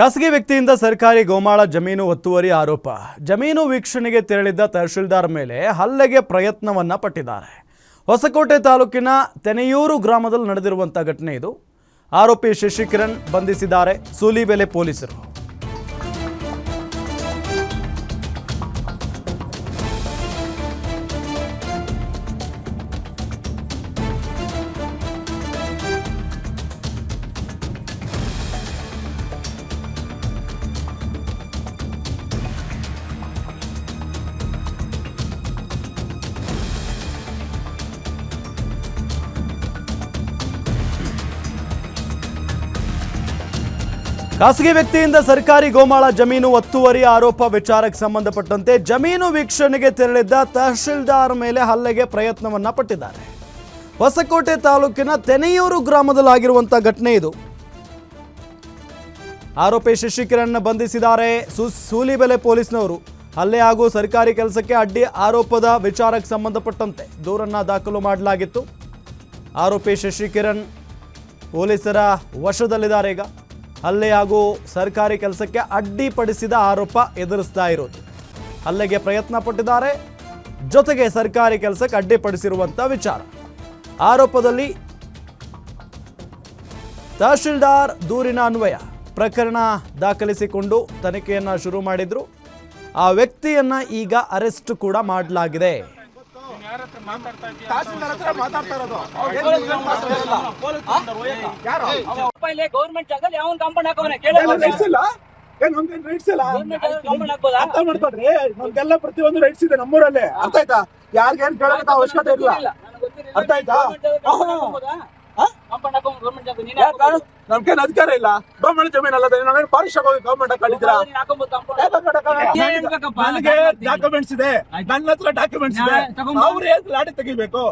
ಖಾಸಗಿ ವ್ಯಕ್ತಿಯಿಂದ ಸರ್ಕಾರಿ ಗೋಮಾಳ ಜಮೀನು ಒತ್ತುವರಿ ಆರೋಪ. ಜಮೀನು ವೀಕ್ಷಣೆಗೆ ತೆರಳಿದ್ದ ತಹಶೀಲ್ದಾರ್ ಮೇಲೆ ಹಲ್ಲೆಗೆ ಪ್ರಯತ್ನವನ್ನ ಪಟ್ಟಿದ್ದಾರೆ. ಹೊಸಕೋಟೆ ತಾಲೂಕಿನ ತೆನೆಯೂರು ಗ್ರಾಮದಲ್ಲಿ ನಡೆದಿರುವಂತಹ ಘಟನೆ ಇದು. ಆರೋಪಿ ಶಶಿಕಿರಣ್ ಬಂಧಿಸಿದ್ದಾರೆ ಸೂಲಿಬೆಲೆ ಪೊಲೀಸರು. ಖಾಸಗಿ ವ್ಯಕ್ತಿಯಿಂದ ಸರ್ಕಾರಿ ಗೋಮಾಳ ಜಮೀನು ಒತ್ತುವರಿ ಆರೋಪ ವಿಚಾರಕ್ಕೆ ಸಂಬಂಧಪಟ್ಟಂತೆ ಜಮೀನು ವೀಕ್ಷಣೆಗೆ ತೆರಳಿದ್ದ ತಹಶೀಲ್ದಾರ್ ಮೇಲೆ ಹಲ್ಲೆಗೆ ಪ್ರಯತ್ನವನ್ನ ಪಟ್ಟಿದ್ದಾರೆ. ಹೊಸಕೋಟೆ ತಾಲೂಕಿನ ತೆನೆಯೂರು ಗ್ರಾಮದಲ್ಲಾಗಿರುವಂತಹ ಘಟನೆ ಇದು. ಆರೋಪಿ ಶಶಿಕಿರಣ್ ಬಂಧಿಸಿದ್ದಾರೆ ಸೂಲಿಬೆಲೆ ಪೊಲೀಸ್ನವರು. ಹಲ್ಲೆ ಹಾಗೂ ಸರ್ಕಾರಿ ಕೆಲಸಕ್ಕೆ ಅಡ್ಡಿ ಆರೋಪದ ವಿಚಾರಕ್ಕೆ ಸಂಬಂಧಪಟ್ಟಂತೆ ದೂರನ್ನ ದಾಖಲು ಮಾಡಲಾಗಿತ್ತು. ಆರೋಪಿ ಶಶಿಕಿರಣ್ ಪೊಲೀಸರ ವಶದಲ್ಲಿದ್ದಾರೆ. ಈಗ ಹಲ್ಲೆ ಹಾಗೂ ಸರ್ಕಾರಿ ಕೆಲಸಕ್ಕೆ ಅಡ್ಡಿಪಡಿಸಿದ ಆರೋಪ ಎದುರಿಸ್ತಾ ಇರೋದು. ಹಲ್ಲೆಗೆ ಪ್ರಯತ್ನ ಪಟ್ಟಿದ್ದಾರೆ, ಜೊತೆಗೆ ಸರ್ಕಾರಿ ಕೆಲಸಕ್ಕೆ ಅಡ್ಡಿಪಡಿಸಿರುವಂಥ ವಿಚಾರ. ಆರೋಪದಲ್ಲಿ ತಹಶೀಲ್ದಾರ್ ದೂರಿನ ಅನ್ವಯ ಪ್ರಕರಣ ದಾಖಲಿಸಿಕೊಂಡು ತನಿಖೆಯನ್ನು ಶುರು ಮಾಡಿದ್ರು. ಆ ವ್ಯಕ್ತಿಯನ್ನ ಈಗ ಅರೆಸ್ಟ್ ಕೂಡ ಮಾಡಲಾಗಿದೆ. ಗೌರ್ಮೆಂಟ್ ಜಾಗದಲ್ಲಿ ಯಾವ ಕಾಂಪೌಂಡ್ ಹಾಕೋನೆ ನಮ್ಗೆಲ್ಲ ಪ್ರತಿಯೊಂದು ರೈಟ್ಸ್ ಇದೆ ನಮ್ಮೂರಲ್ಲಿ. ಅರ್ಥ ಆಯ್ತಾ? ಯಾರಿಗೇನ್ ಕೇಳೋಕೆ ಅವಶ್ಯಕತೆ ಇಲ್ಲ. ಅರ್ಥ ಆಯ್ತಾ? ನಮ್ಗೇನ್ ಅಧಿಕಾರ ಇಲ್ಲ. ಗೌರ್ಮೆಂಟ್ ಜಮೀನ್ ಅಲ್ಲ, ನಾವೇನು ಪಾಲಿಶ್ ಆಗೋಗಿ ಗೌರ್ಮೆಂಟ್ ಹಾಕೊಂಡಿದ್ದೀರಾ? ನನಗೆ ಡಾಕ್ಯುಮೆಂಟ್ಸ್ ಇದೆ, ನನ್ನ ಹತ್ರ ಡಾಕ್ಯುಮೆಂಟ್ಸ್ ಇದೆ. ಅವ್ರು ಏನ್ ಲಾಡಿ ತೆಗಿಬೇಕು,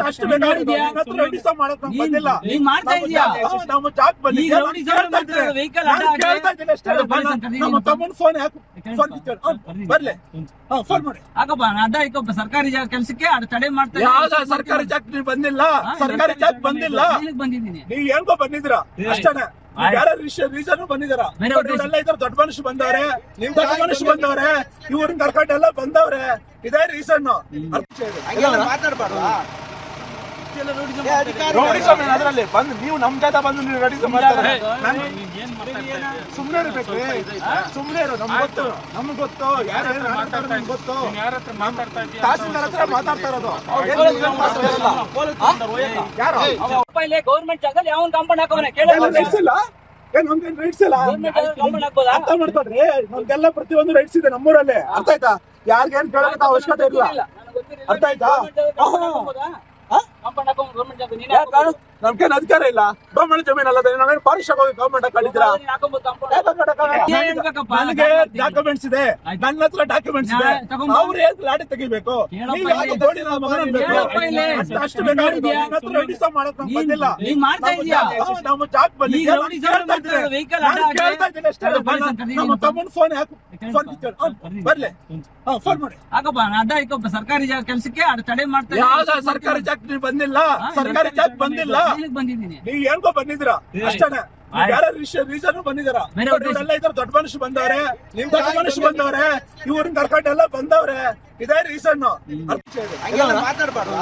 ಅಷ್ಟು ಬೇಕಾದ್ರೆ ಮಾಡಕ್ ನಮ್ಗೆ ಬಂದಿಲ್ಲ. ನಮ್ಮ ಜಾಕ್ ಬಂದಿಲ್ಲ. ನಮ್ಮ ತಮ್ಮನ ಫೋನ್ ಹಾಕು, ಬರ್ಲಿ, ಫೋನ್ ಮಾಡಿ. ಸರ್ಕಾರಿ ಕೆಲಸಕ್ಕೆ ತಡೆ ಮಾಡ್ತಾರೆ. ಯಾವ್ದ ಸರ್ಕಾರಿ ಜಾಕ್ ನೀವು ಬಂದಿಲ್ಲ, ಸರ್ಕಾರಿ ಜಾಕ್ ಬಂದಿಲ್ಲ. ನೀವ್ ಏನ್ಕೋ ಬಂದಿದ್ದೀರಾ ಅಷ್ಟೇನೆ. ಯಾರ ರೀಸನ್ ಬಂದಿದಾರ? ಎಲ್ಲ ಇದ್ರ ದೊಡ್ಡ ಮನುಷ್ಯ ಬಂದವ್ರೆ, ನಿಮ್ ದೊಡ್ಡ ಮನುಷ್ಯ ಬಂದವ್ರೆ, ಇವ್ರನ್ನ ಕರ್ಕೊಂಡು ಎಲ್ಲ ಬಂದವ್ರೆ. ಇದೇ ರೀಸನ್. ಅದರಲ್ಲಿ ಬಂದು ನೀವು ನಮ್ ಜಾಗ ಬಂದು ನೀವು ರೆಡಿಸಮ್ ಮಾಡ್ತಾರೆ. ಸುಮ್ನೆ ಇರ್ಬೇಕ್ರಿ, ಸುಮ್ನೆ ಇರೋ. ನಮ್ಗೆ ಗೊತ್ತು, ನಮ್ಗೆ ಗೊತ್ತು ಯಾರು ಗೊತ್ತು. ತಹಸೀಲ್ದಾರ್ ಹತ್ರ ಮಾತಾಡ್ತಾ ಇರೋದು. ಗೌರ್ಮೆಂಟ್ ಜಾಗದಲ್ಲಿ ಯಾವ ಕಾಂಪೌಂಡ್ ಹಾಕೋನೆ ರೈಟ್ಸ್ ಇಲ್ಲ. ನಮ್ಗೇನ್ ರೈಟ್ಸ್ ಇಲ್ಲ. ಅರ್ಥ ಮಾಡ್ಕೊಡ್ರಿ, ನಮ್ಗೆಲ್ಲ ಪ್ರತಿಯೊಂದು ರೈಟ್ಸ್ ಇದೆ ನಮ್ಮೂರಲ್ಲಿ. ಅರ್ಥ ಆಯ್ತಾ? ಯಾರಿಗೇನ್ ಕೇಳೋಕೆ ಅವಶ್ಯಕತೆ ಇಲ್ಲ. ಅರ್ಥ ಆಯ್ತಾ? ನಮ್ಗೇನ್ ಅಧಿಕಾರ ಇಲ್ಲ. ಗೌರ್ಮೆಂಟ್ ಜಮೀನ್ ಅಲ್ಲ, ನಾವೇನು ಪಾಲಿಶ್ ಆಗೋಗಿ ಗೌರ್ಮೆಂಟ್ ಹಾಕೊಂಡಿದ್ದೀರಾ? ನನಗೆ ಡಾಕ್ಯುಮೆಂಟ್ಸ್ ಇದೆ, ನನ್ನ ಹತ್ರ ಡಾಕ್ಯುಮೆಂಟ್ಸ್ ಇದೆ. ಅವ್ರು ಏನ್ ಲಾಡಿ ತೆಗಿಬೇಕು, ಅಷ್ಟು ಬೇಕಾದ್ರೆ ಮಾಡಕ್ ನಮ್ಗೆ ಬಂದಿಲ್ಲ. ನಮ್ಮ ಜಾಕ್ ಬಂದಿಲ್ಲ. ನಮ್ಮ ತಮ್ಮನ ಫೋನ್ ಹಾಕು, ಬರ್ಲಿ, ಫೋನ್ ಮಾಡಿ. ಸರ್ಕಾರಿ ಕೆಲಸಕ್ಕೆ ತಡೆ ಮಾಡ್ತಾರೆ. ಯಾವ್ದ ಸರ್ಕಾರಿ ಜಾಕ್ ನೀವು ಬಂದಿಲ್ಲ, ಸರ್ಕಾರಿ ಜಾಕ್ ಬಂದಿಲ್ಲ. ನೀವ್ ಏನ್ಕೋ ಬಂದಿದ್ದೀರಾ ಅಷ್ಟೇನೆ. ಯಾರ ರೀಸನ್ ಬಂದಿದಾರ? ಎಲ್ಲ ಇದ್ರ ದೊಡ್ಡ ಮನುಷ್ಯ ಬಂದವ್ರೆ, ನಿಮ್ ದೊಡ್ಡ ಮನುಷ್ಯ ಬಂದವ್ರೆ, ಇವ್ರನ್ನ ಕರ್ಕೊಂಡು ಎಲ್ಲ ಬಂದವ್ರೆ. ಇದೇ ರೀಸನ್. ಮಾತಾಡ್ಬಾರ್ದು.